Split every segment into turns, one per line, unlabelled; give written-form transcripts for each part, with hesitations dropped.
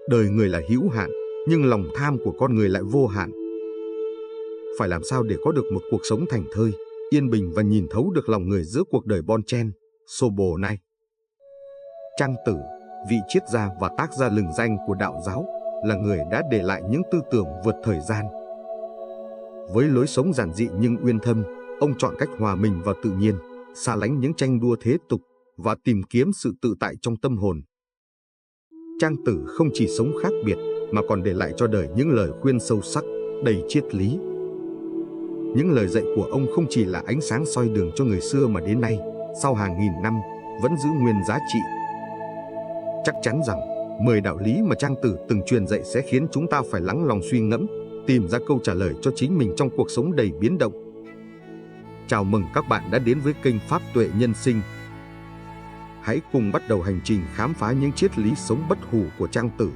Đời người là hữu hạn, nhưng lòng tham của con người lại vô hạn. Phải làm sao để có được một cuộc sống thảnh thơi, yên bình và nhìn thấu được lòng người giữa cuộc đời bon chen, xô bồ này? Trang Tử, vị triết gia và tác gia lừng danh của đạo giáo, là người đã để lại những tư tưởng vượt thời gian. Với lối sống giản dị nhưng uyên thâm, ông chọn cách hòa mình vào tự nhiên, xa lánh những tranh đua thế tục và tìm kiếm sự tự tại trong tâm hồn. Trang Tử không chỉ sống khác biệt mà còn để lại cho đời những lời khuyên sâu sắc, đầy triết lý. Những lời dạy của ông không chỉ là ánh sáng soi đường cho người xưa mà đến nay, sau hàng nghìn năm, vẫn giữ nguyên giá trị. Chắc chắn rằng 10 đạo lý mà Trang Tử từng truyền dạy sẽ khiến chúng ta phải lắng lòng suy ngẫm, tìm ra câu trả lời cho chính mình trong cuộc sống đầy biến động. Chào mừng các bạn đã đến với kênh Pháp Tuệ Nhân Sinh. Hãy cùng bắt đầu hành trình khám phá những triết lý sống bất hủ của Trang Tử.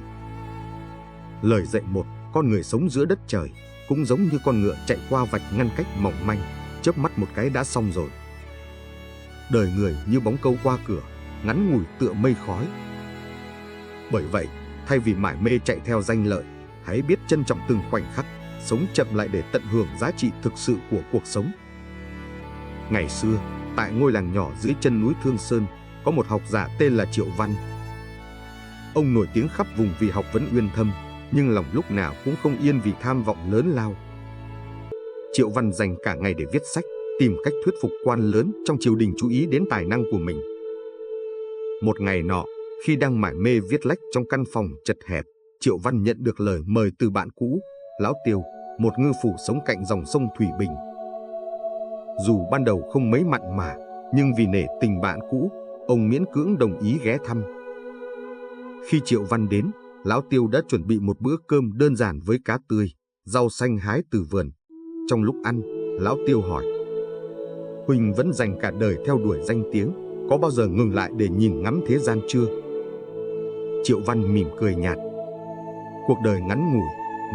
Lời dạy 1: con người sống giữa đất trời, cũng giống như con ngựa chạy qua vạch ngăn cách mỏng manh, chớp mắt một cái đã xong rồi. Đời người như bóng câu qua cửa, ngắn ngủi tựa mây khói. Bởi vậy, thay vì mải mê chạy theo danh lợi, hãy biết trân trọng từng khoảnh khắc, sống chậm lại để tận hưởng giá trị thực sự của cuộc sống. Ngày xưa, tại ngôi làng nhỏ dưới chân núi Thương Sơn, có một học giả tên là Triệu Văn. Ông nổi tiếng khắp vùng vì học vấn uyên thâm, nhưng lòng lúc nào cũng không yên vì tham vọng lớn lao. Triệu Văn dành cả ngày để viết sách, tìm cách thuyết phục quan lớn trong triều đình chú ý đến tài năng của mình. Một ngày nọ, khi đang mải mê viết lách trong căn phòng chật hẹp, Triệu Văn nhận được lời mời từ bạn cũ, Lão Tiêu, một ngư phủ sống cạnh dòng sông Thủy Bình. Dù ban đầu không mấy mặn mà, nhưng vì nể tình bạn cũ, ông miễn cưỡng đồng ý ghé thăm. Khi Triệu Văn đến, Lão Tiêu đã chuẩn bị một bữa cơm đơn giản với cá tươi, rau xanh hái từ vườn. Trong lúc ăn, Lão Tiêu hỏi: "Huynh vẫn dành cả đời theo đuổi danh tiếng, có bao giờ ngừng lại để nhìn ngắm thế gian chưa?" Triệu Văn mỉm cười nhạt: "Cuộc đời ngắn ngủi,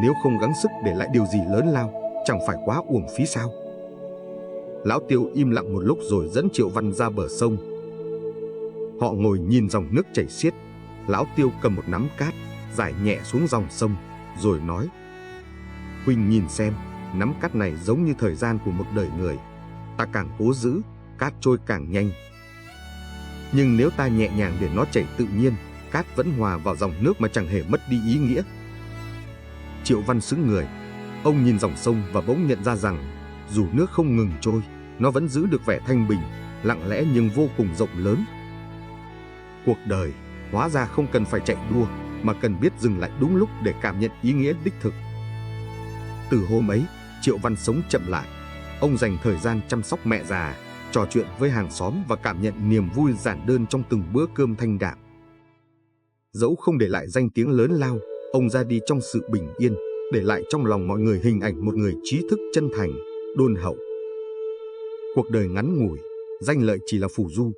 nếu không gắng sức để lại điều gì lớn lao, chẳng phải quá uổng phí sao?" Lão Tiêu im lặng một lúc rồi dẫn Triệu Văn ra bờ sông. Họ ngồi nhìn dòng nước chảy xiết. Lão Tiêu cầm một nắm cát, rải nhẹ xuống dòng sông, rồi nói: "Huynh nhìn xem, nắm cát này giống như thời gian của một đời người. Ta càng cố giữ, cát trôi càng nhanh. Nhưng nếu ta nhẹ nhàng để nó chảy tự nhiên, cát vẫn hòa vào dòng nước mà chẳng hề mất đi ý nghĩa." Triệu Văn sững người. Ông nhìn dòng sông và bỗng nhận ra rằng, dù nước không ngừng trôi, nó vẫn giữ được vẻ thanh bình, lặng lẽ nhưng vô cùng rộng lớn. Cuộc đời hóa ra không cần phải chạy đua, mà cần biết dừng lại đúng lúc để cảm nhận ý nghĩa đích thực. Từ hôm ấy, Triệu Văn sống chậm lại. Ông dành thời gian chăm sóc mẹ già, trò chuyện với hàng xóm và cảm nhận niềm vui giản đơn trong từng bữa cơm thanh đạm. Dẫu không để lại danh tiếng lớn lao, ông ra đi trong sự bình yên, để lại trong lòng mọi người hình ảnh một người trí thức chân thành, đôn hậu. Cuộc đời ngắn ngủi, danh lợi chỉ là phù du.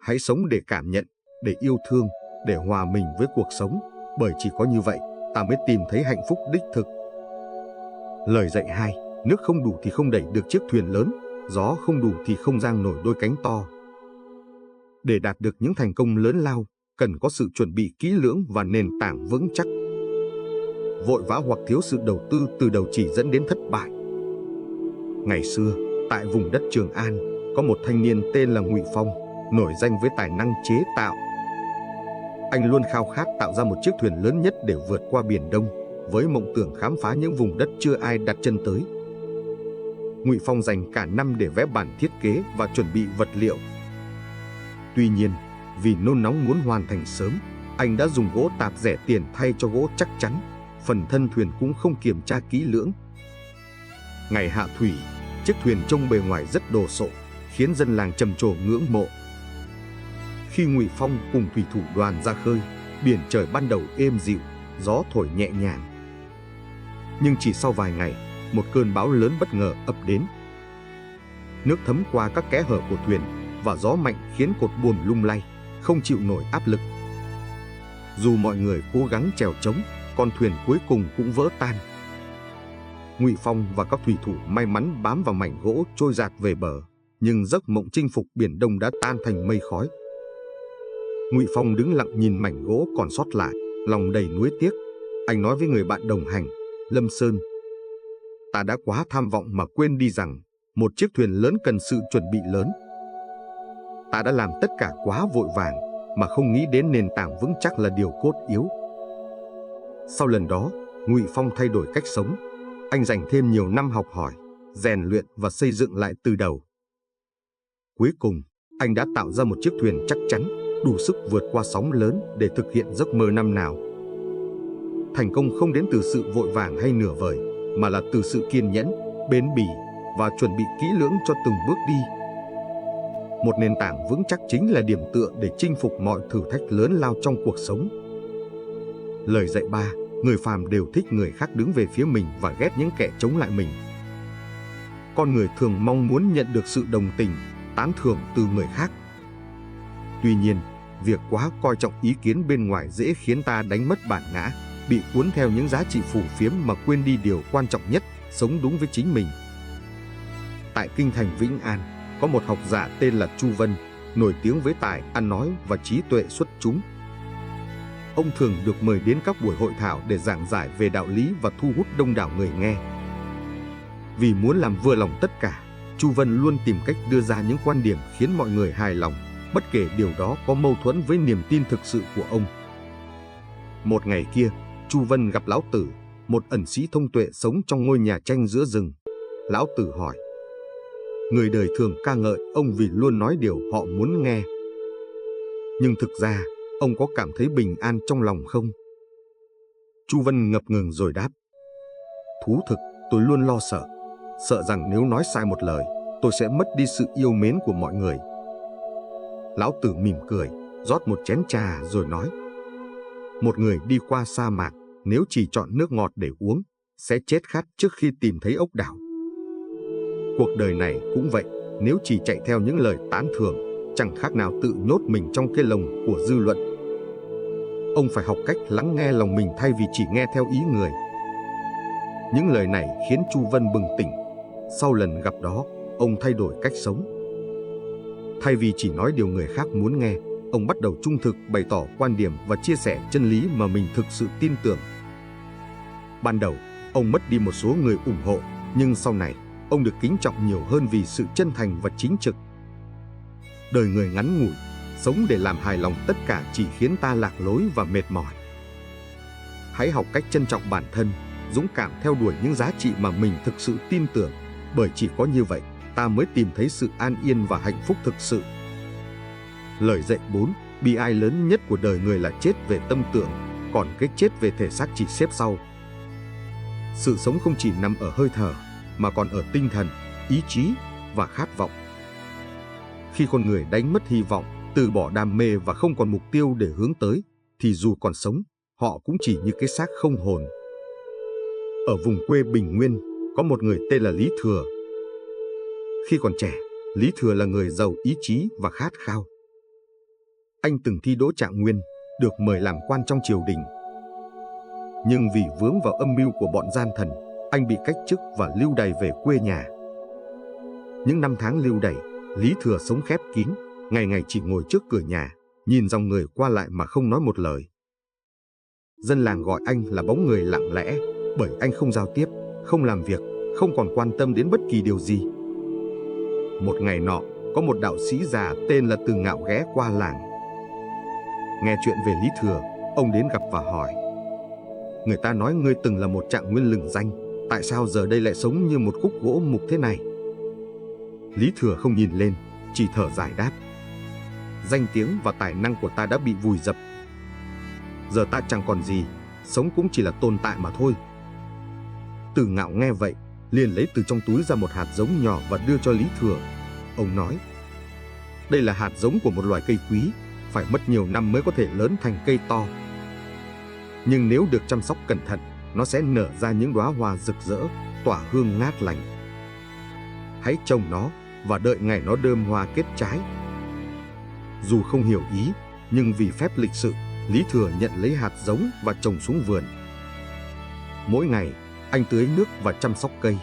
Hãy sống để cảm nhận, để yêu thương, để hòa mình với cuộc sống, bởi chỉ có như vậy, ta mới tìm thấy hạnh phúc đích thực. Lời dạy 2: nước không đủ thì không đẩy được chiếc thuyền lớn, gió không đủ thì không dang nổi đôi cánh to. Để đạt được những thành công lớn lao, cần có sự chuẩn bị kỹ lưỡng và nền tảng vững chắc. Vội vã hoặc thiếu sự đầu tư từ đầu chỉ dẫn đến thất bại. Ngày xưa, tại vùng đất Trường An, có một thanh niên tên là Ngụy Phong, nổi danh với tài năng chế tạo. Anh luôn khao khát tạo ra một chiếc thuyền lớn nhất để vượt qua Biển Đông, với mộng tưởng khám phá những vùng đất chưa ai đặt chân tới. Ngụy Phong dành cả năm để vẽ bản thiết kế và chuẩn bị vật liệu. Tuy nhiên, vì nôn nóng muốn hoàn thành sớm, anh đã dùng gỗ tạp rẻ tiền thay cho gỗ chắc chắn. Phần thân thuyền cũng không kiểm tra kỹ lưỡng. Ngày hạ thủy, chiếc thuyền trông bề ngoài rất đồ sộ, khiến dân làng trầm trồ ngưỡng mộ. Khi Ngụy Phong cùng thủy thủ đoàn ra khơi, biển trời ban đầu êm dịu, gió thổi nhẹ nhàng. Nhưng chỉ sau vài ngày, một cơn bão lớn bất ngờ ập đến. Nước thấm qua các kẽ hở của thuyền và gió mạnh khiến cột buồm lung lay, không chịu nổi áp lực. Dù mọi người cố gắng chèo chống, con thuyền cuối cùng cũng vỡ tan. Ngụy Phong và các thủy thủ may mắn bám vào mảnh gỗ trôi dạt về bờ, nhưng giấc mộng chinh phục Biển Đông đã tan thành mây khói. Ngụy Phong đứng lặng nhìn mảnh gỗ còn sót lại, lòng đầy nuối tiếc, anh nói với người bạn đồng hành, Lâm Sơn. Ta đã quá tham vọng mà quên đi rằng một chiếc thuyền lớn cần sự chuẩn bị lớn. Ta đã làm tất cả quá vội vàng mà không nghĩ đến nền tảng vững chắc là điều cốt yếu. Sau lần đó, Ngụy Phong thay đổi cách sống. Anh dành thêm nhiều năm học hỏi, rèn luyện và xây dựng lại từ đầu. Cuối cùng, anh đã tạo ra một chiếc thuyền chắc chắn, đủ sức vượt qua sóng lớn để thực hiện giấc mơ năm nào. Thành công không đến từ sự vội vàng hay nửa vời, mà là từ sự kiên nhẫn, bền bỉ và chuẩn bị kỹ lưỡng cho từng bước đi. Một nền tảng vững chắc chính là điểm tựa để chinh phục mọi thử thách lớn lao trong cuộc sống. Lời dạy 3, người phàm đều thích người khác đứng về phía mình và ghét những kẻ chống lại mình. Con người thường mong muốn nhận được sự đồng tình, tán thưởng từ người khác. Tuy nhiên, việc quá coi trọng ý kiến bên ngoài dễ khiến ta đánh mất bản ngã, bị cuốn theo những giá trị phù phiếm mà quên đi điều quan trọng nhất, sống đúng với chính mình. Tại kinh thành Vĩnh An, có một học giả tên là Chu Vân, nổi tiếng với tài ăn nói và trí tuệ xuất chúng. Ông thường được mời đến các buổi hội thảo để giảng giải về đạo lý và thu hút đông đảo người nghe. Vì muốn làm vừa lòng tất cả, Chu Vân luôn tìm cách đưa ra những quan điểm khiến mọi người hài lòng, bất kể điều đó có mâu thuẫn với niềm tin thực sự của ông. Một ngày kia, Chu Vân gặp Lão Tử, một ẩn sĩ thông tuệ sống trong ngôi nhà tranh giữa rừng. Lão Tử hỏi. Người đời thường ca ngợi ông vì luôn nói điều họ muốn nghe. Nhưng thực ra, ông có cảm thấy bình an trong lòng không? Chu Vân ngập ngừng rồi đáp. Thú thực, tôi luôn lo sợ rằng nếu nói sai một lời, tôi sẽ mất đi sự yêu mến của mọi người. Lão Tử mỉm cười, rót một chén trà rồi nói. Một người đi qua sa mạc, nếu chỉ chọn nước ngọt để uống, sẽ chết khát trước khi tìm thấy ốc đảo. Cuộc đời này cũng vậy, nếu chỉ chạy theo những lời tán thưởng, chẳng khác nào tự nhốt mình trong cái lồng của dư luận. Ông phải học cách lắng nghe lòng mình thay vì chỉ nghe theo ý người. Những lời này khiến Chu Vân bừng tỉnh. Sau lần gặp đó, ông thay đổi cách sống. Thay vì chỉ nói điều người khác muốn nghe, ông bắt đầu trung thực bày tỏ quan điểm và chia sẻ chân lý mà mình thực sự tin tưởng. Ban đầu, ông mất đi một số người ủng hộ, nhưng sau này, ông được kính trọng nhiều hơn vì sự chân thành và chính trực. Đời người ngắn ngủi, sống để làm hài lòng tất cả chỉ khiến ta lạc lối và mệt mỏi. Hãy học cách trân trọng bản thân, dũng cảm theo đuổi những giá trị mà mình thực sự tin tưởng, bởi chỉ có như vậy, ta mới tìm thấy sự an yên và hạnh phúc thực sự. Lời dạy 4, bi ai lớn nhất của đời người là chết về tâm tưởng, còn cái chết về thể xác chỉ xếp sau. Sự sống không chỉ nằm ở hơi thở, mà còn ở tinh thần, ý chí và khát vọng. Khi con người đánh mất hy vọng, từ bỏ đam mê và không còn mục tiêu để hướng tới, thì dù còn sống, họ cũng chỉ như cái xác không hồn. Ở vùng quê Bình Nguyên, có một người tên là Lý Thừa. Khi còn trẻ, Lý Thừa là người giàu ý chí và khát khao. Anh từng thi đỗ trạng nguyên, được mời làm quan trong triều đình. Nhưng vì vướng vào âm mưu của bọn gian thần, anh bị cách chức và lưu đày về quê nhà. Những năm tháng lưu đày, Lý Thừa sống khép kín, ngày ngày chỉ ngồi trước cửa nhà, nhìn dòng người qua lại mà không nói một lời. Dân làng gọi anh là bóng người lặng lẽ, bởi anh không giao tiếp, không làm việc, không còn quan tâm đến bất kỳ điều gì. Một ngày nọ, có một đạo sĩ già tên là Từ Ngạo ghé qua làng. Nghe chuyện về Lý Thừa, ông đến gặp và hỏi. Người ta nói ngươi từng là một trạng nguyên lừng danh, tại sao giờ đây lại sống như một khúc gỗ mục thế này? Lý Thừa không nhìn lên, chỉ thở dài đáp. Danh tiếng và tài năng của ta đã bị vùi dập. Giờ ta chẳng còn gì, sống cũng chỉ là tồn tại mà thôi. Từ Ngạo nghe vậy, liền lấy từ trong túi ra một hạt giống nhỏ và đưa cho Lý Thừa. Ông nói, đây là hạt giống của một loài cây quý, phải mất nhiều năm mới có thể lớn thành cây to. Nhưng nếu được chăm sóc cẩn thận, nó sẽ nở ra những đóa hoa rực rỡ, tỏa hương ngát lành. Hãy trồng nó và đợi ngày nó đơm hoa kết trái. Dù không hiểu ý, nhưng vì phép lịch sự, Lý Thừa nhận lấy hạt giống và trồng xuống vườn. Mỗi ngày, anh tưới nước và chăm sóc cây.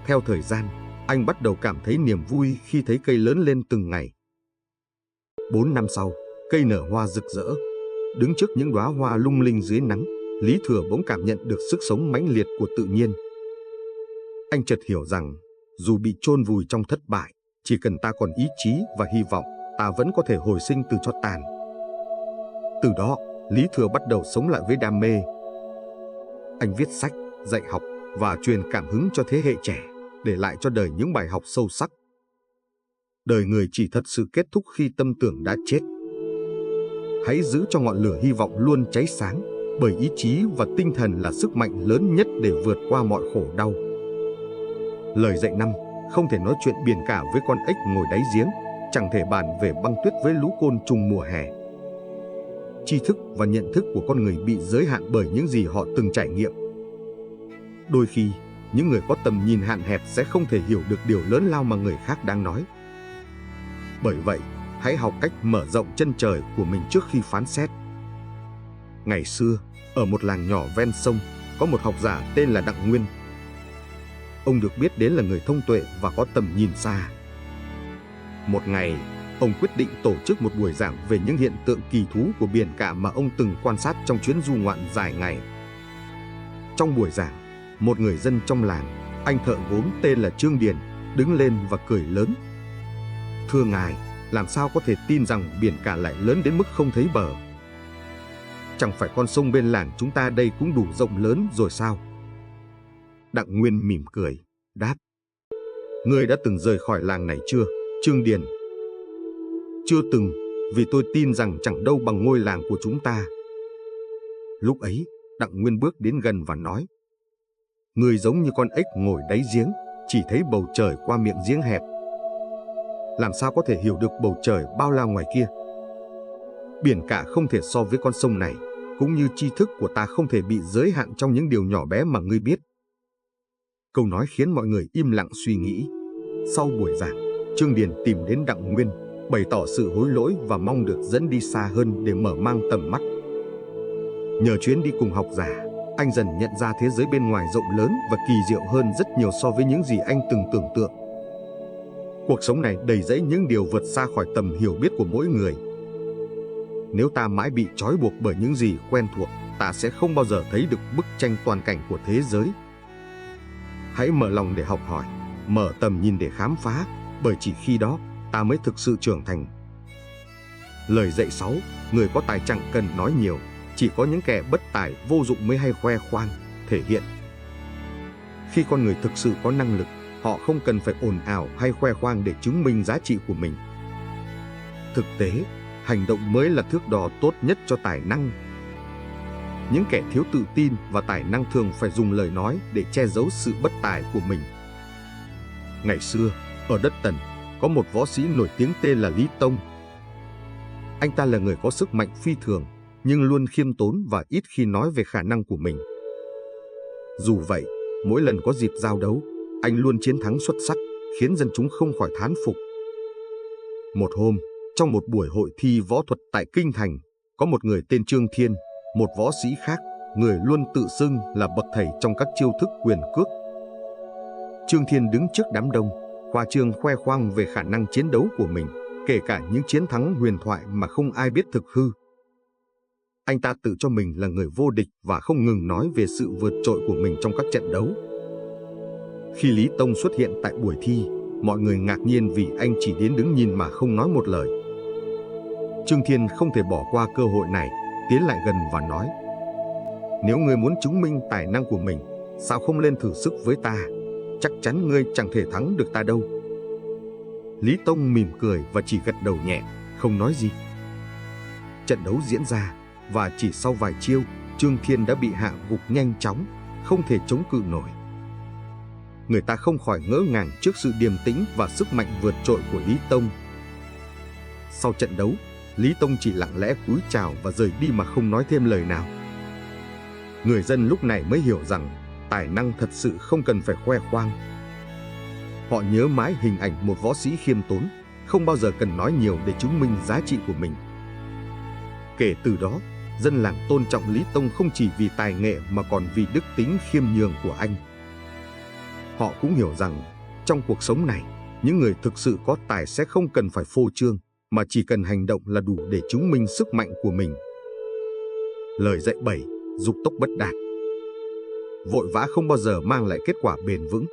Theo thời gian, anh bắt đầu cảm thấy niềm vui khi thấy cây lớn lên từng ngày. 4 năm sau, cây nở hoa rực rỡ. Đứng trước những đóa hoa lung linh dưới nắng, Lý Thừa bỗng cảm nhận được sức sống mãnh liệt của tự nhiên. Anh chợt hiểu rằng, dù bị chôn vùi trong thất bại, chỉ cần ta còn ý chí và hy vọng, ta vẫn có thể hồi sinh từ tro tàn. Từ đó, Lý Thừa bắt đầu sống lại với đam mê. Anh viết sách, dạy học và truyền cảm hứng cho thế hệ trẻ, để lại cho đời những bài học sâu sắc. Đời người chỉ thật sự kết thúc khi tâm tưởng đã chết. Hãy giữ cho ngọn lửa hy vọng luôn cháy sáng, bởi ý chí và tinh thần là sức mạnh lớn nhất để vượt qua mọi khổ đau. Lời dạy năm: không thể nói chuyện biển cả với con ếch ngồi đáy giếng, chẳng thể bàn về băng tuyết với lũ côn trùng mùa hè. Tri thức và nhận thức của con người bị giới hạn bởi những gì họ từng trải nghiệm. Đôi khi, những người có tầm nhìn hạn hẹp sẽ không thể hiểu được điều lớn lao mà người khác đang nói. Bởi vậy, hãy học cách mở rộng chân trời của mình trước khi phán xét. Ngày xưa, ở một làng nhỏ ven sông, có một học giả tên là Đặng Nguyên. Ông được biết đến là người thông tuệ và có tầm nhìn xa. Một ngày, ông quyết định tổ chức một buổi giảng về những hiện tượng kỳ thú của biển cả mà ông từng quan sát trong chuyến du ngoạn dài ngày. Trong buổi giảng, một người dân trong làng, anh thợ gốm tên là Trương Điền, đứng lên và cười lớn. Thưa ngài, làm sao có thể tin rằng biển cả lại lớn đến mức không thấy bờ? Chẳng phải con sông bên làng chúng ta đây cũng đủ rộng lớn rồi sao? Đặng Nguyên mỉm cười, đáp. Ngươi đã từng rời khỏi làng này chưa, Trương Điền? Chưa từng, vì tôi tin rằng chẳng đâu bằng ngôi làng của chúng ta. Lúc ấy, Đặng Nguyên bước đến gần và nói. Ngươi giống như con ếch ngồi đáy giếng, chỉ thấy bầu trời qua miệng giếng hẹp. Làm sao có thể hiểu được bầu trời bao la ngoài kia? Biển cả không thể so với con sông này, cũng như tri thức của ta không thể bị giới hạn trong những điều nhỏ bé mà ngươi biết. Câu nói khiến mọi người im lặng suy nghĩ. Sau buổi giảng, Trương Điền tìm đến Đặng Nguyên, bày tỏ sự hối lỗi và mong được dẫn đi xa hơn để mở mang tầm mắt. Nhờ chuyến đi cùng học giả, anh dần nhận ra thế giới bên ngoài rộng lớn và kỳ diệu hơn rất nhiều so với những gì anh từng tưởng tượng. Cuộc sống này đầy rẫy những điều vượt xa khỏi tầm hiểu biết của mỗi người. Nếu ta mãi bị trói buộc bởi những gì quen thuộc, ta sẽ không bao giờ thấy được bức tranh toàn cảnh của thế giới. Hãy mở lòng để học hỏi, mở tầm nhìn để khám phá, bởi chỉ khi đó ta mới thực sự trưởng thành. Lời dạy 6: người có tài chẳng cần nói nhiều, chỉ có những kẻ bất tài vô dụng mới hay khoe khoang, thể hiện. Khi con người thực sự có năng lực, họ không cần phải ồn ào hay khoe khoang để chứng minh giá trị của mình. Thực tế, hành động mới là thước đo tốt nhất cho tài năng. Những kẻ thiếu tự tin và tài năng thường phải dùng lời nói để che giấu sự bất tài của mình. Ngày xưa, ở đất Tần, có một võ sĩ nổi tiếng tên là Lý Tông. Anh ta là người có sức mạnh phi thường, nhưng luôn khiêm tốn và ít khi nói về khả năng của mình. Dù vậy, mỗi lần có dịp giao đấu, anh luôn chiến thắng xuất sắc, khiến dân chúng không khỏi thán phục. Một hôm, trong một buổi hội thi võ thuật tại Kinh Thành, có một người tên Trương Thiên, một võ sĩ khác, người luôn tự xưng là bậc thầy trong các chiêu thức quyền cước. Trương Thiên đứng trước đám đông, khoa trương khoe khoang về khả năng chiến đấu của mình, kể cả những chiến thắng huyền thoại mà không ai biết thực hư. Anh ta tự cho mình là người vô địch và không ngừng nói về sự vượt trội của mình trong các trận đấu. Khi Lý Tông xuất hiện tại buổi thi, mọi người ngạc nhiên vì anh chỉ đến đứng nhìn mà không nói một lời. Trương Thiên không thể bỏ qua cơ hội này, tiến lại gần và nói: Nếu ngươi muốn chứng minh tài năng của mình, sao không lên thử sức với ta? Chắc chắn ngươi chẳng thể thắng được ta đâu. Lý Tông mỉm cười và chỉ gật đầu nhẹ, không nói gì. Trận đấu diễn ra, và chỉ sau vài chiêu, Trương Thiên đã bị hạ gục nhanh chóng, không thể chống cự nổi. Người ta không khỏi ngỡ ngàng trước sự điềm tĩnh và sức mạnh vượt trội của Lý Tông. Sau trận đấu, Lý Tông chỉ lặng lẽ cúi chào và rời đi mà không nói thêm lời nào. Người dân lúc này mới hiểu rằng tài năng thật sự không cần phải khoe khoang. Họ nhớ mãi hình ảnh một võ sĩ khiêm tốn, không bao giờ cần nói nhiều để chứng minh giá trị của mình. Kể từ đó, dân làng tôn trọng Lý Tông không chỉ vì tài nghệ mà còn vì đức tính khiêm nhường của anh. Họ cũng hiểu rằng, trong cuộc sống này, những người thực sự có tài sẽ không cần phải phô trương, mà chỉ cần hành động là đủ để chứng minh sức mạnh của mình. Lời dạy 7, dục tốc bất đạt. Vội vã không bao giờ mang lại kết quả bền vững.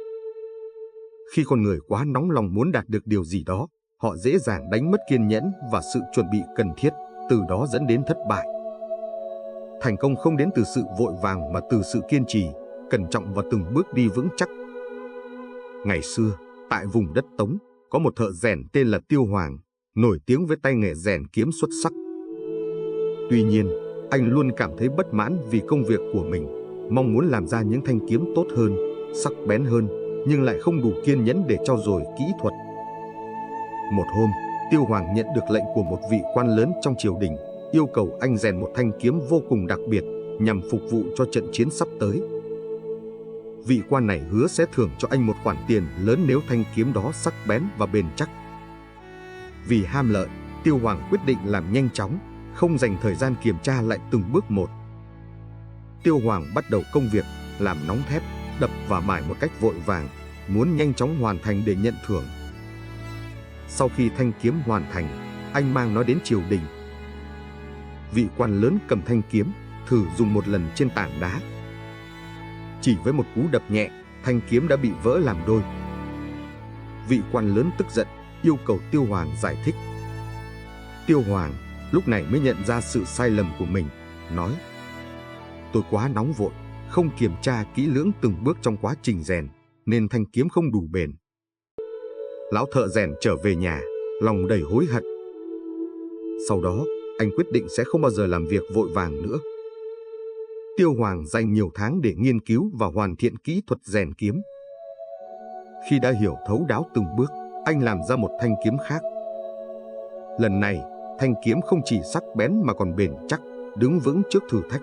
Khi con người quá nóng lòng muốn đạt được điều gì đó, họ dễ dàng đánh mất kiên nhẫn và sự chuẩn bị cần thiết, từ đó dẫn đến thất bại. Thành công không đến từ sự vội vàng mà từ sự kiên trì, cẩn trọng và từng bước đi vững chắc. Ngày xưa, tại vùng đất Tống, có một thợ rèn tên là Tiêu Hoàng, nổi tiếng với tay nghề rèn kiếm xuất sắc. Tuy nhiên, anh luôn cảm thấy bất mãn vì công việc của mình, mong muốn làm ra những thanh kiếm tốt hơn, sắc bén hơn, nhưng lại không đủ kiên nhẫn để trau dồi kỹ thuật. Một hôm, Tiêu Hoàng nhận được lệnh của một vị quan lớn trong triều đình, yêu cầu anh rèn một thanh kiếm vô cùng đặc biệt nhằm phục vụ cho trận chiến sắp tới. Vị quan này hứa sẽ thưởng cho anh một khoản tiền lớn nếu thanh kiếm đó sắc bén và bền chắc. Vì ham lợi, Tiêu Hoàng quyết định làm nhanh chóng, không dành thời gian kiểm tra lại từng bước một. Tiêu Hoàng bắt đầu công việc, làm nóng thép, đập và mài một cách vội vàng, muốn nhanh chóng hoàn thành để nhận thưởng. Sau khi thanh kiếm hoàn thành, anh mang nó đến triều đình. Vị quan lớn cầm thanh kiếm, thử dùng một lần trên tảng đá. Chỉ với một cú đập nhẹ, thanh kiếm đã bị vỡ làm đôi. Vị quan lớn tức giận, yêu cầu Tiêu Hoàng giải thích. Tiêu Hoàng lúc này mới nhận ra sự sai lầm của mình, nói: tôi quá nóng vội, không kiểm tra kỹ lưỡng từng bước trong quá trình rèn, nên thanh kiếm không đủ bền. Lão thợ rèn trở về nhà, lòng đầy hối hận. Sau đó, anh quyết định sẽ không bao giờ làm việc vội vàng nữa. Tiêu Hoàng dành nhiều tháng để nghiên cứu và hoàn thiện kỹ thuật rèn kiếm. Khi đã hiểu thấu đáo từng bước, anh làm ra một thanh kiếm khác. Lần này, thanh kiếm không chỉ sắc bén mà còn bền chắc, đứng vững trước thử thách.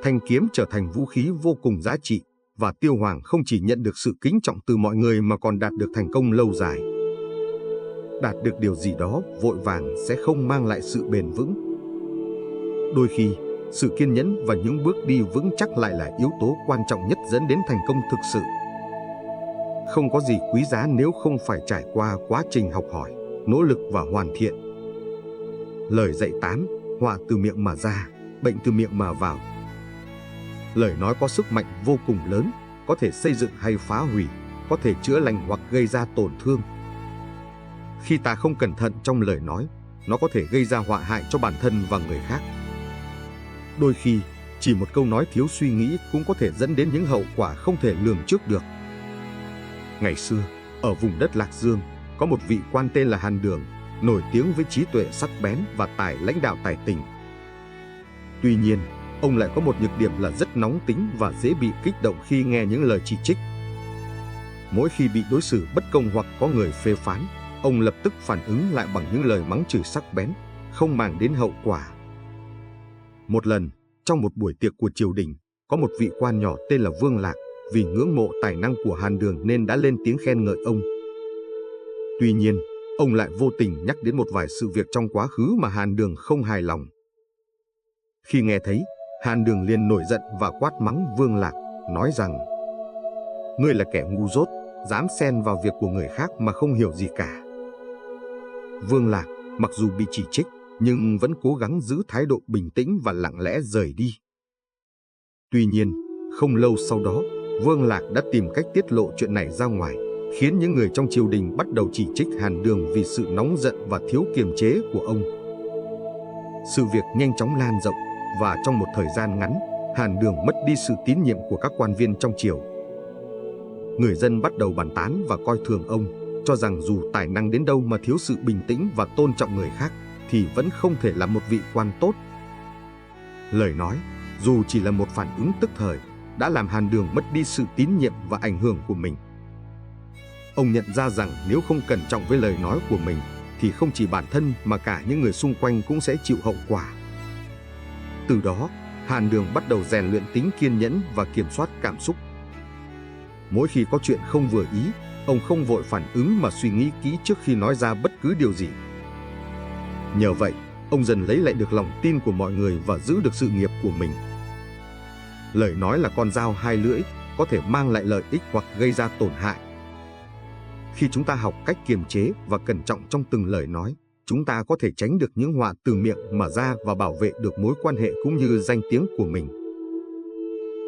Thanh kiếm trở thành vũ khí vô cùng giá trị, và Tiêu Hoàng không chỉ nhận được sự kính trọng từ mọi người mà còn đạt được thành công lâu dài. Đạt được điều gì đó vội vàng sẽ không mang lại sự bền vững. Đôi khi, sự kiên nhẫn và những bước đi vững chắc lại là yếu tố quan trọng nhất dẫn đến thành công thực sự. Không có gì quý giá nếu không phải trải qua quá trình học hỏi, nỗ lực và hoàn thiện. Lời dạy 8, họa từ miệng mà ra, bệnh từ miệng mà vào. Lời nói có sức mạnh vô cùng lớn, có thể xây dựng hay phá hủy, có thể chữa lành hoặc gây ra tổn thương. Khi ta không cẩn thận trong lời nói, nó có thể gây ra họa hại cho bản thân và người khác. Đôi khi, chỉ một câu nói thiếu suy nghĩ cũng có thể dẫn đến những hậu quả không thể lường trước được. Ngày xưa, ở vùng đất Lạc Dương, có một vị quan tên là Hàn Đường, nổi tiếng với trí tuệ sắc bén và tài lãnh đạo tài tình. Tuy nhiên, ông lại có một nhược điểm là rất nóng tính và dễ bị kích động khi nghe những lời chỉ trích. Mỗi khi bị đối xử bất công hoặc có người phê phán, ông lập tức phản ứng lại bằng những lời mắng chửi sắc bén, không màng đến hậu quả. Một lần, trong một buổi tiệc của triều đình, có một vị quan nhỏ tên là Vương Lạc, vì ngưỡng mộ tài năng của Hàn Đường nên đã lên tiếng khen ngợi ông. Tuy nhiên, ông lại vô tình nhắc đến một vài sự việc trong quá khứ mà Hàn Đường không hài lòng. Khi nghe thấy, Hàn Đường liền nổi giận và quát mắng Vương Lạc, nói rằng: ngươi là kẻ ngu dốt, dám xen vào việc của người khác mà không hiểu gì cả. Vương Lạc mặc dù bị chỉ trích, nhưng vẫn cố gắng giữ thái độ bình tĩnh và lặng lẽ rời đi. Tuy nhiên, không lâu sau đó, Vương Lạc đã tìm cách tiết lộ chuyện này ra ngoài, khiến những người trong triều đình bắt đầu chỉ trích Hàn Đường vì sự nóng giận và thiếu kiềm chế của ông. Sự việc nhanh chóng lan rộng, và trong một thời gian ngắn, Hàn Đường mất đi sự tín nhiệm của các quan viên trong triều. Người dân bắt đầu bàn tán và coi thường ông, cho rằng dù tài năng đến đâu mà thiếu sự bình tĩnh và tôn trọng người khác, thì vẫn không thể là một vị quan tốt. Lời nói, dù chỉ là một phản ứng tức thời, đã làm Hàn Đường mất đi sự tín nhiệm và ảnh hưởng của mình. Ông nhận ra rằng nếu không cẩn trọng với lời nói của mình, thì không chỉ bản thân mà cả những người xung quanh cũng sẽ chịu hậu quả. Từ đó, Hàn Đường bắt đầu rèn luyện tính kiên nhẫn và kiểm soát cảm xúc. Mỗi khi có chuyện không vừa ý, ông không vội phản ứng mà suy nghĩ kỹ trước khi nói ra bất cứ điều gì. Nhờ vậy, ông dần lấy lại được lòng tin của mọi người và giữ được sự nghiệp của mình. Lời nói là con dao hai lưỡi, có thể mang lại lợi ích hoặc gây ra tổn hại. Khi chúng ta học cách kiềm chế và cẩn trọng trong từng lời nói, chúng ta có thể tránh được những họa từ miệng mà ra và bảo vệ được mối quan hệ cũng như danh tiếng của mình.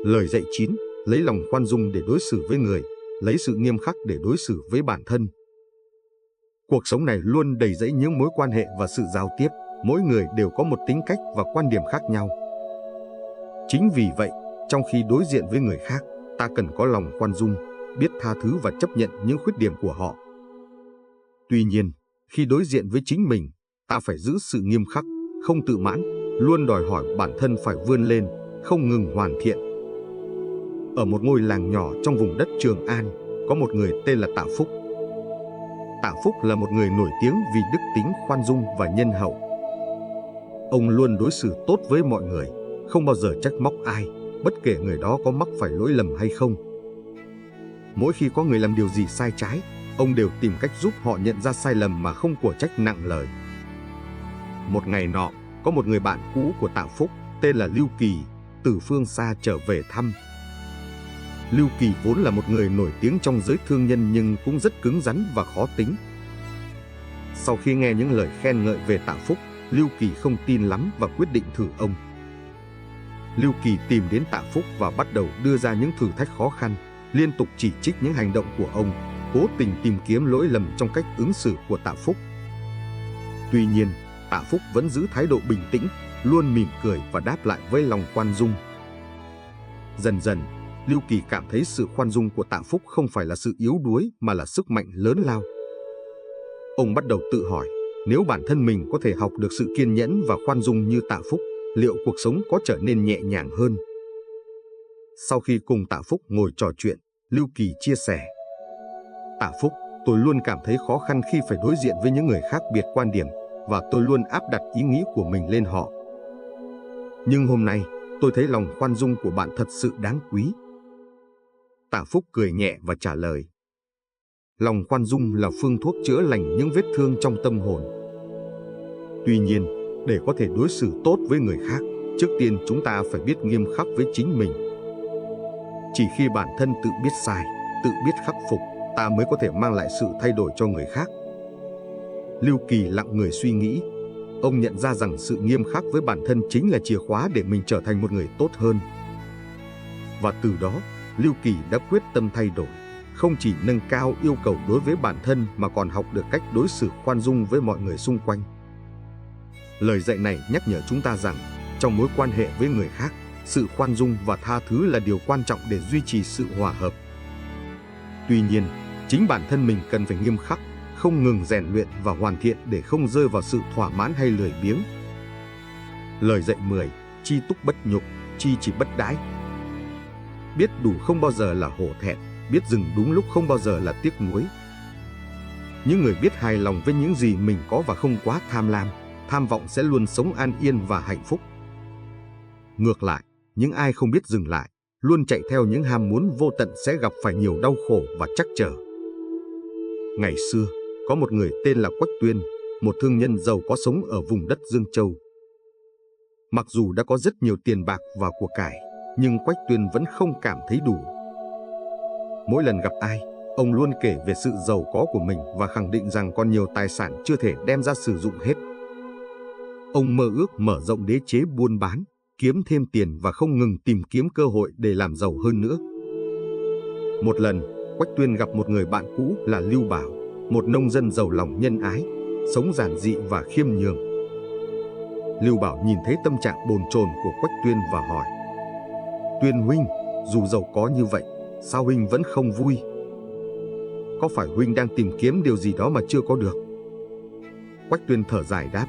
Lời dạy 9. Lấy lòng khoan dung để đối xử với người, lấy sự nghiêm khắc để đối xử với bản thân. Cuộc sống này luôn đầy rẫy những mối quan hệ và sự giao tiếp, mỗi người đều có một tính cách và quan điểm khác nhau. Chính vì vậy, trong khi đối diện với người khác, ta cần có lòng khoan dung, biết tha thứ và chấp nhận những khuyết điểm của họ. Tuy nhiên, khi đối diện với chính mình, ta phải giữ sự nghiêm khắc, không tự mãn, luôn đòi hỏi bản thân phải vươn lên, không ngừng hoàn thiện. Ở một ngôi làng nhỏ trong vùng đất Trường An, có một người tên là Tạ Phúc. Tạ Phúc là một người nổi tiếng vì đức tính khoan dung và nhân hậu. Ông luôn đối xử tốt với mọi người, không bao giờ trách móc ai, bất kể người đó có mắc phải lỗi lầm hay không. Mỗi khi có người làm điều gì sai trái, ông đều tìm cách giúp họ nhận ra sai lầm mà không của trách nặng lời. Một ngày nọ, có một người bạn cũ của Tạ Phúc, tên là Lưu Kỳ, từ phương xa trở về thăm. Lưu Kỳ vốn là một người nổi tiếng trong giới thương nhân nhưng cũng rất cứng rắn và khó tính. Sau khi nghe những lời khen ngợi về Tạ Phúc, Lưu Kỳ không tin lắm và quyết định thử ông. Lưu Kỳ tìm đến Tạ Phúc và bắt đầu đưa ra những thử thách khó khăn, liên tục chỉ trích những hành động của ông, cố tình tìm kiếm lỗi lầm trong cách ứng xử của Tạ Phúc. Tuy nhiên, Tạ Phúc vẫn giữ thái độ bình tĩnh, luôn mỉm cười và đáp lại với lòng khoan dung. Dần dần, Lưu Kỳ cảm thấy sự khoan dung của Tạ Phúc không phải là sự yếu đuối mà là sức mạnh lớn lao. Ông bắt đầu tự hỏi, nếu bản thân mình có thể học được sự kiên nhẫn và khoan dung như Tạ Phúc, liệu cuộc sống có trở nên nhẹ nhàng hơn? Sau khi cùng Tạ Phúc ngồi trò chuyện, Lưu Kỳ chia sẻ: Tạ Phúc, tôi luôn cảm thấy khó khăn khi phải đối diện với những người khác biệt quan điểm và tôi luôn áp đặt ý nghĩ của mình lên họ. Nhưng hôm nay, tôi thấy lòng khoan dung của bạn thật sự đáng quý. Tạ Phúc cười nhẹ và trả lời: lòng khoan dung là phương thuốc chữa lành những vết thương trong tâm hồn. Tuy nhiên, để có thể đối xử tốt với người khác, trước tiên chúng ta phải biết nghiêm khắc với chính mình. Chỉ khi bản thân tự biết sai, tự biết khắc phục, ta mới có thể mang lại sự thay đổi cho người khác. Lưu Kỳ lặng người suy nghĩ. Ông nhận ra rằng sự nghiêm khắc với bản thân chính là chìa khóa để mình trở thành một người tốt hơn. Và từ đó, Lưu Kỳ đã quyết tâm thay đổi, không chỉ nâng cao yêu cầu đối với bản thân mà còn học được cách đối xử khoan dung với mọi người xung quanh. Lời dạy này nhắc nhở chúng ta rằng, trong mối quan hệ với người khác, sự khoan dung và tha thứ là điều quan trọng để duy trì sự hòa hợp. Tuy nhiên, chính bản thân mình cần phải nghiêm khắc, không ngừng rèn luyện và hoàn thiện để không rơi vào sự thỏa mãn hay lười biếng. Lời dạy 10. Chi túc bất nhục, chi chỉ bất đãi. Biết đủ không bao giờ là hổ thẹn, biết dừng đúng lúc không bao giờ là tiếc nuối. Những người biết hài lòng với những gì mình có và không quá tham lam, tham vọng sẽ luôn sống an yên và hạnh phúc. Ngược lại, những ai không biết dừng lại, luôn chạy theo những ham muốn vô tận sẽ gặp phải nhiều đau khổ và trắc trở. Ngày xưa, có một người tên là Quách Tuyên, một thương nhân giàu có sống ở vùng đất Dương Châu. Mặc dù đã có rất nhiều tiền bạc và của cải, nhưng Quách Tuyên vẫn không cảm thấy đủ. Mỗi lần gặp ai, ông luôn kể về sự giàu có của mình và khẳng định rằng còn nhiều tài sản chưa thể đem ra sử dụng hết. Ông mơ ước mở rộng đế chế buôn bán, kiếm thêm tiền và không ngừng tìm kiếm cơ hội để làm giàu hơn nữa. Một lần, Quách Tuyên gặp một người bạn cũ là Lưu Bảo, một nông dân giàu lòng nhân ái, sống giản dị và khiêm nhường. Lưu Bảo nhìn thấy tâm trạng bồn chồn của Quách Tuyên và hỏi: Tuyên huynh, dù giàu có như vậy, sao huynh vẫn không vui? Có phải huynh đang tìm kiếm điều gì đó mà chưa có được? Quách Tuyên thở dài đáp: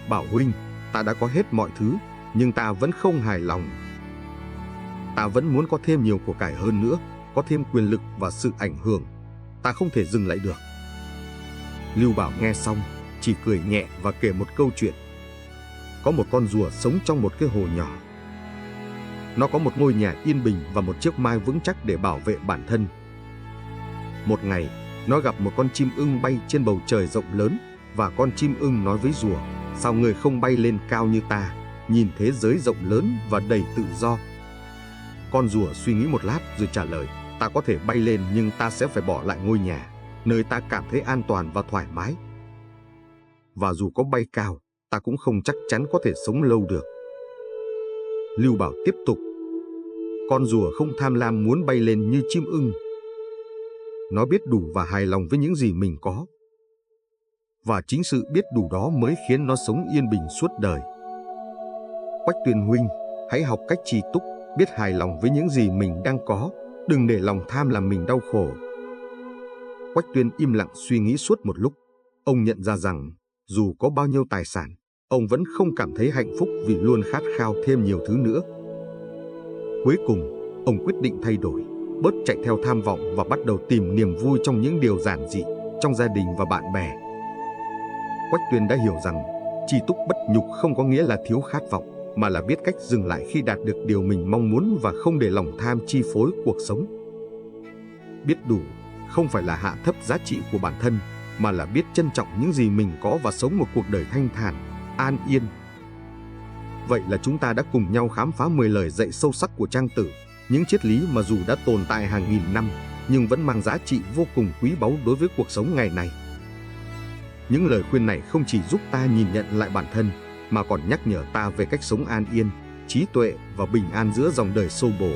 Bảo huynh, ta đã có hết mọi thứ, nhưng ta vẫn không hài lòng. Ta vẫn muốn có thêm nhiều của cải hơn nữa, có thêm quyền lực và sự ảnh hưởng. Ta không thể dừng lại được. Lưu Bảo nghe xong, chỉ cười nhẹ và kể một câu chuyện. Có một con rùa sống trong một cái hồ nhỏ. Nó có một ngôi nhà yên bình và một chiếc mai vững chắc để bảo vệ bản thân. Một ngày, nó gặp một con chim ưng bay trên bầu trời rộng lớn, và con chim ưng nói với rùa: Sao người không bay lên cao như ta, nhìn thế giới rộng lớn và đầy tự do? Con rùa suy nghĩ một lát rồi trả lời: Ta có thể bay lên nhưng ta sẽ phải bỏ lại ngôi nhà, nơi ta cảm thấy an toàn và thoải mái. và dù có bay cao, ta cũng không chắc chắn có thể sống lâu được. Lưu Bảo tiếp tục. Con rùa không tham lam muốn bay lên như chim ưng. Nó biết đủ và hài lòng với những gì mình có. Và chính sự biết đủ đó mới khiến nó sống yên bình suốt đời. Quách Tuyên huynh, hãy học cách trì túc, biết hài lòng với những gì mình đang có, đừng để lòng tham làm mình đau khổ. Quách Tuyên im lặng suy nghĩ suốt một lúc. Ông nhận ra rằng, dù có bao nhiêu tài sản, ông vẫn không cảm thấy hạnh phúc vì luôn khát khao thêm nhiều thứ nữa. Cuối cùng, ông quyết định thay đổi, bớt chạy theo tham vọng và bắt đầu tìm niềm vui trong những điều giản dị, trong gia đình và bạn bè. Quách Tuyên đã hiểu rằng, tri túc bất nhục không có nghĩa là thiếu khát vọng, mà là biết cách dừng lại khi đạt được điều mình mong muốn và không để lòng tham chi phối cuộc sống. Biết đủ không phải là hạ thấp giá trị của bản thân, mà là biết trân trọng những gì mình có và sống một cuộc đời thanh thản, an yên. Vậy là chúng ta đã cùng nhau khám phá 10 lời dạy sâu sắc của Trang Tử, những triết lý mà dù đã tồn tại hàng nghìn năm, nhưng vẫn mang giá trị vô cùng quý báu đối với cuộc sống ngày nay. Những lời khuyên này không chỉ giúp ta nhìn nhận lại bản thân, mà còn nhắc nhở ta về cách sống an yên, trí tuệ và bình an giữa dòng đời xô bồ.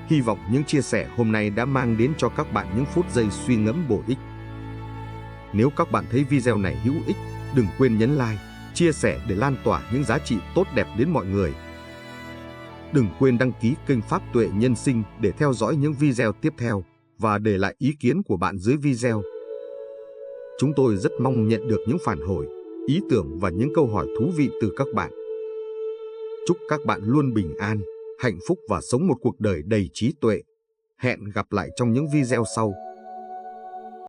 Hy vọng những chia sẻ hôm nay đã mang đến cho các bạn những phút giây suy ngẫm bổ ích. Nếu các bạn thấy video này hữu ích, đừng quên nhấn like, chia sẻ để lan tỏa những giá trị tốt đẹp đến mọi người. Đừng quên đăng ký kênh Pháp Tuệ Nhân Sinh để theo dõi những video tiếp theo và để lại ý kiến của bạn dưới video. Chúng tôi rất mong nhận được những phản hồi, ý tưởng và những câu hỏi thú vị từ các bạn. Chúc các bạn luôn bình an, hạnh phúc và sống một cuộc đời đầy trí tuệ. Hẹn gặp lại trong những video sau.